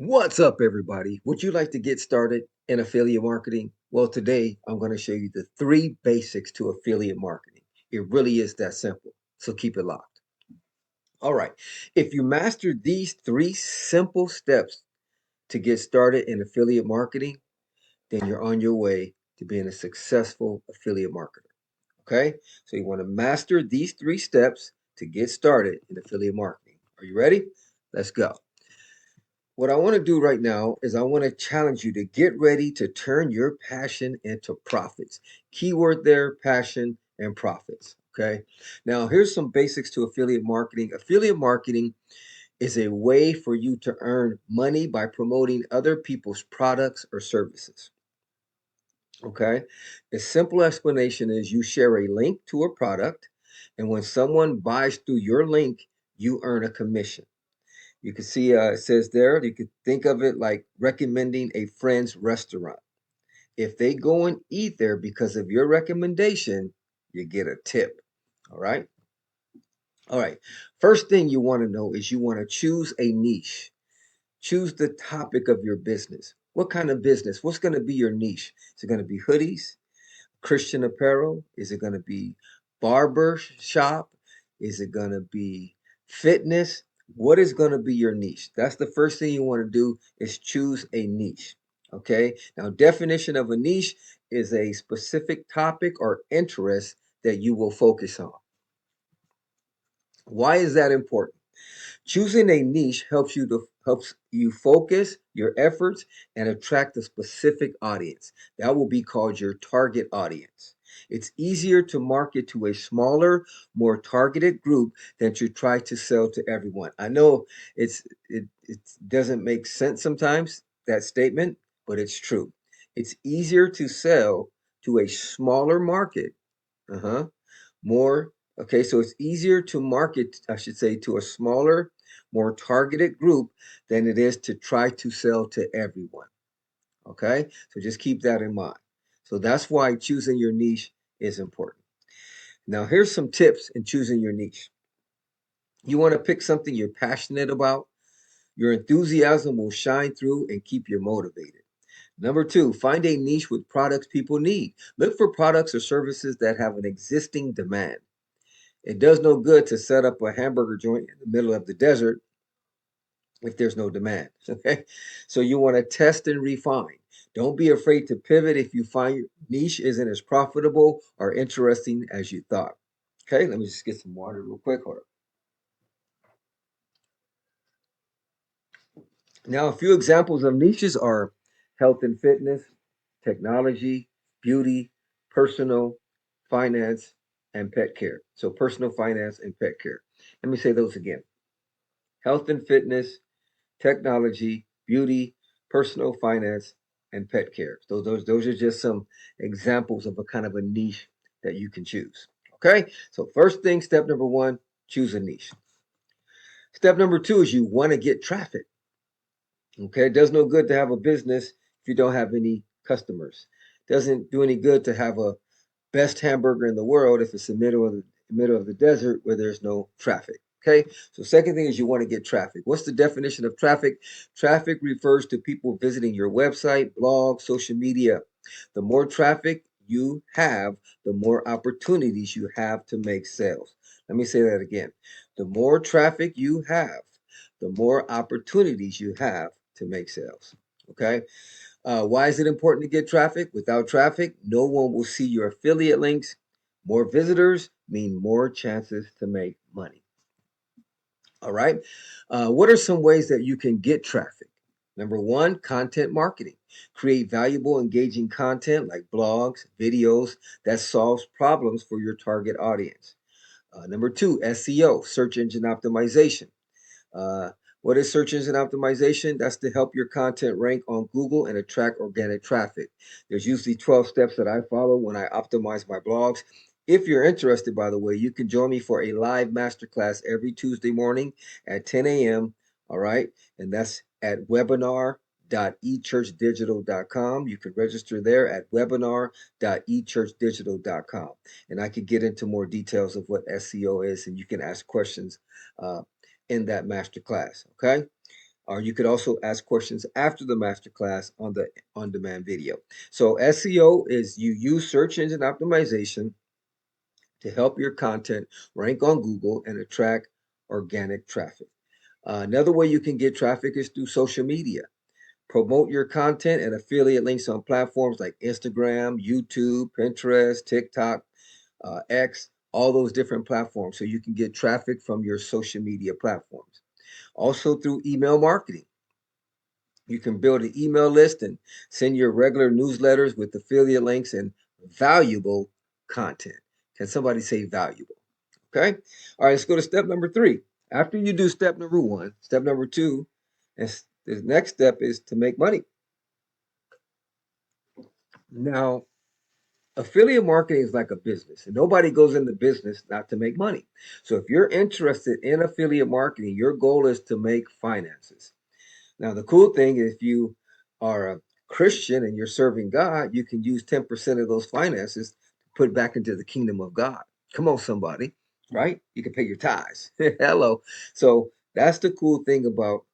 What's up, everybody? Would you like to get started in affiliate marketing? Well, today I'm going to show you the three basics to affiliate marketing. It really is that simple. So keep it locked. All right. If you master these three simple steps to get started in affiliate marketing, then you're on your way to being a successful affiliate marketer. Okay. So you want to master these three steps to get started in affiliate marketing. Are you ready? Let's go. What I want to do right now is I want to challenge you to get ready to turn your passion into profits. Keyword there, passion and profits. Okay. Now, here's some basics to affiliate marketing. Affiliate marketing is a way for you to earn money by promoting other people's products or services. Okay. The simple explanation is you share a link to a product, and when someone buys through your link, you earn a commission. You can see it says there, you could think of it like recommending a friend's restaurant. If they go and eat there because of your recommendation, you get a tip. All right. All right. First thing you want to know is you want to choose a niche. Choose the topic of your business. What kind of business? What's going to be your niche? Is it going to be hoodies, Christian apparel? Is it going to be barber shop? Is it going to be fitness? What is going to be your niche? That's the first thing you want to do is choose a niche. Okay. Now, definition of a niche is a specific topic or interest that you will focus on. Why is that important? Choosing a niche helps you focus your efforts and attract a specific audience. That will be called your target audience. It's easier to market to a smaller, more targeted group than to try to sell to everyone. I know it doesn't make sense sometimes, that statement, but it's true. It's easier to sell to a smaller market. Uh-huh. More, okay, so it's easier to market, I should say, to a smaller, more targeted group than it is to try to sell to everyone. Okay, so just keep that in mind. So that's why choosing your niche is important. Now, here's some tips in choosing your niche. You want to pick something you're passionate about. Your enthusiasm will shine through and keep you motivated. Number two, find a niche with products people need. Look for products or services that have an existing demand. It does no good to set up a hamburger joint in the middle of the desert if there's no demand. Okay. So you want to test and refine. Don't be afraid to pivot if you find your niche isn't as profitable or interesting as you thought. Okay. Let me just get some water real quick. Hold on. Now, a few examples of niches are health and fitness, technology, beauty, personal, finance, and pet care. So, personal finance and pet care. Let me say those again: health and fitness, technology, beauty, personal finance, and pet care. So those are just some examples of a kind of a niche that you can choose. Okay. So first thing, step number one, choose a niche. Step number two is you want to get traffic. Okay. It does no good to have a business if you don't have any customers. Doesn't do any good to have a best hamburger in the world if it's the middle of the desert where there's no traffic. Okay. So second thing is you want to get traffic. What's the definition of traffic? Traffic refers to people visiting your website, blog, social media. The more traffic you have, the more opportunities you have to make sales. Let me say that again. The more traffic you have, the more opportunities you have to make sales. Okay. Why is it important to get traffic? Without traffic, no one will see your affiliate links. More visitors mean more chances to make money. All right. What are some ways that you can get traffic? Number one, content marketing. Create valuable, engaging content like blogs, videos that solves problems for your target audience. Number two, SEO, search engine optimization. Uh, what is search engine optimization? That's to help your content rank on Google and attract organic traffic. There's usually 12 steps that I follow when I optimize my blogs. If you're interested, by the way, you can join me for a live masterclass every Tuesday morning at 10 a.m. All right. And that's at webinar.echurchdigital.com. You can register there at webinar.echurchdigital.com. And I could get into more details of what SEO is, and you can ask questions in that master class. Okay. Or you could also ask questions after the masterclass on the on-demand video. So SEO is you use search engine optimization to help your content rank on Google and attract organic traffic. Another way you can get traffic is through social media. Promote your content and affiliate links on platforms like Instagram, YouTube, Pinterest, TikTok, X, all those different platforms so you can get traffic from your social media platforms. Also through email marketing. You can build an email list and send your regular newsletters with affiliate links and valuable content. Can somebody say valuable? Okay. All right, let's go to step number 3. After you do step number 1, step number 2, and the next step is to make money. Now, affiliate marketing is like a business, and nobody goes into business not to make money. So if you're interested in affiliate marketing, your goal is to make finances. Now, the cool thing is if you are a Christian and you're serving God, you can use 10% of those finances to put back into the kingdom of God. Come on, somebody, right? You can pay your tithes. Hello. So that's the cool thing about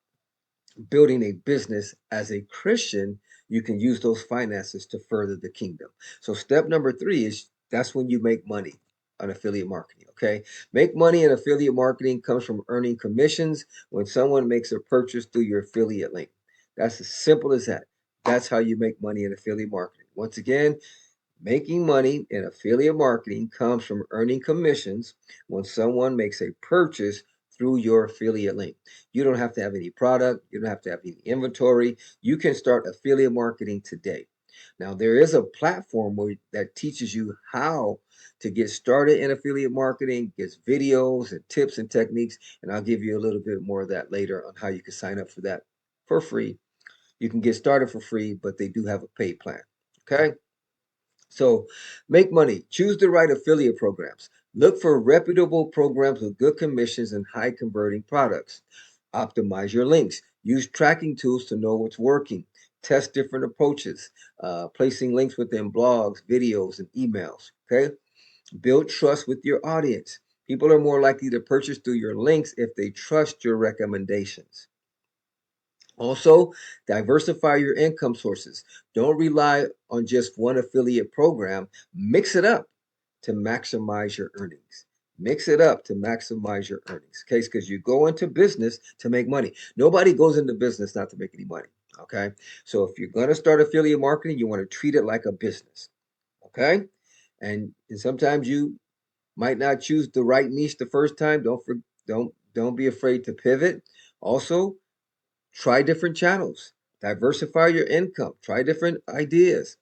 building a business as a Christian. You can use those finances to further the kingdom. So step number 3 is that's when you make money on affiliate marketing. Okay. Make money in affiliate marketing comes from earning commissions when someone makes a purchase through your affiliate link. That's as simple as that. That's how you make money in affiliate marketing. Once again, making money in affiliate marketing comes from earning commissions when someone makes a purchase through your affiliate link. You don't have to have any product, you don't have to have any inventory. You can start affiliate marketing today. Now, there is a platform that teaches you how to get started in affiliate marketing, gets videos and tips and techniques, and I'll give you a little bit more of that later on how you can sign up for that for free. You can get started for free, but they do have a paid plan. Okay. So make money. Choose the right affiliate programs. Look for reputable programs with good commissions and high converting products. Optimize your links. Use tracking tools to know what's working. Test different approaches, placing links within blogs, videos, and emails. Okay. Build trust with your audience. People are more likely to purchase through your links if they trust your recommendations. Also, diversify your income sources. Don't rely on just one affiliate program. Mix it up to maximize your earnings. Mix it up to maximize your earnings. Okay, because you go into business to make money. Nobody goes into business not to make any money. Okay, so if you're going to start affiliate marketing, you want to treat it like a business. Okay, and sometimes you might not choose the right niche the first time. Don't be afraid to pivot. Also, try different channels, diversify your income, try different ideas.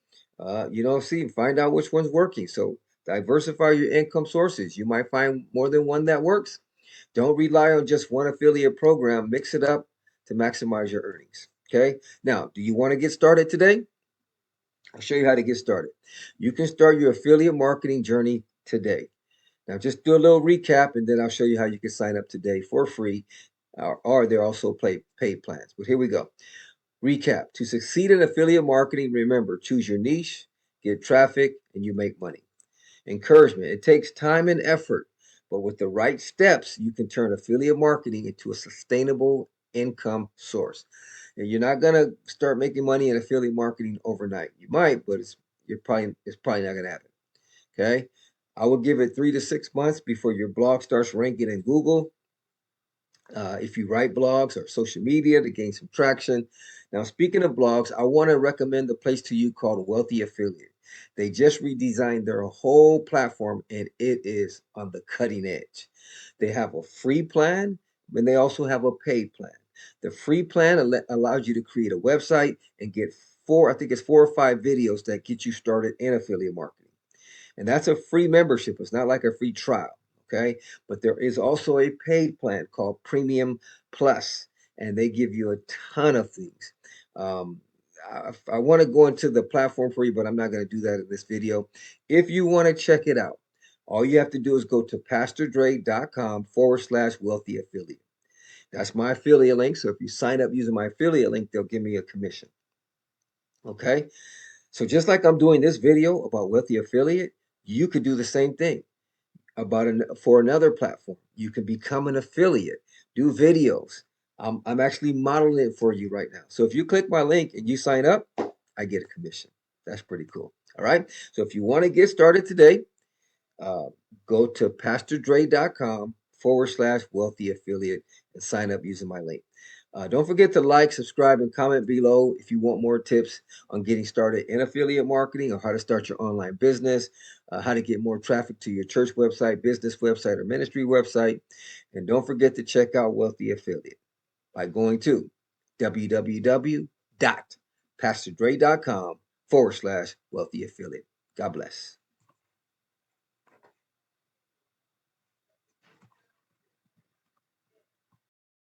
See, find out which one's working. So diversify your income sources. You might find more than one that works. Don't rely on just one affiliate program. Mix it up to maximize your earnings. Okay. Now, do you want to get started today? I'll show you how to get started. You can start your affiliate marketing journey today. Now, just do a little recap, and then I'll show you how you can sign up today for free, or there are also paid plans. But here we go. Recap. To succeed in affiliate marketing, remember, choose your niche, get traffic, and you make money. Encouragement. It takes time and effort, but with the right steps, you can turn affiliate marketing into a sustainable income source. And you're not going to start making money in affiliate marketing overnight. You might, but it's probably not going to happen. Okay? I will give it 3 to 6 months before your blog starts ranking in Google. If you write blogs or social media to gain some traction. Now, speaking of blogs, I want to recommend a place to you called Wealthy Affiliate. They just redesigned their whole platform and it is on the cutting edge. They have a free plan and they also have a paid plan. The free plan allows you to create a website and get I think it's 4 or 5 videos that get you started in affiliate marketing. And that's a free membership. It's not like a free trial. Okay. But there is also a paid plan called Premium Plus, and they give you a ton of things. I want to go into the platform for you, but I'm not going to do that in this video. If you want to check it out, all you have to do is go to pastordre.com/wealthy affiliate. That's my affiliate link. So if you sign up using my affiliate link, they'll give me a commission. Okay. So just like I'm doing this video about Wealthy Affiliate, you could do the same thing for another platform. You can become an affiliate, do videos, I'm actually modeling it for you right now. So if you click my link and you sign up, I get a commission. That's pretty cool. All right. So if you want to get started today, uh, go to pastordre.com/wealthy affiliate and sign up using my link. Don't forget to like, subscribe, and comment below if you want more tips on getting started in affiliate marketing or how to start your online business, how to get more traffic to your church website, business website, or ministry website. And don't forget to check out Wealthy Affiliate by going to www.pastordre.com/wealthy affiliate. God bless.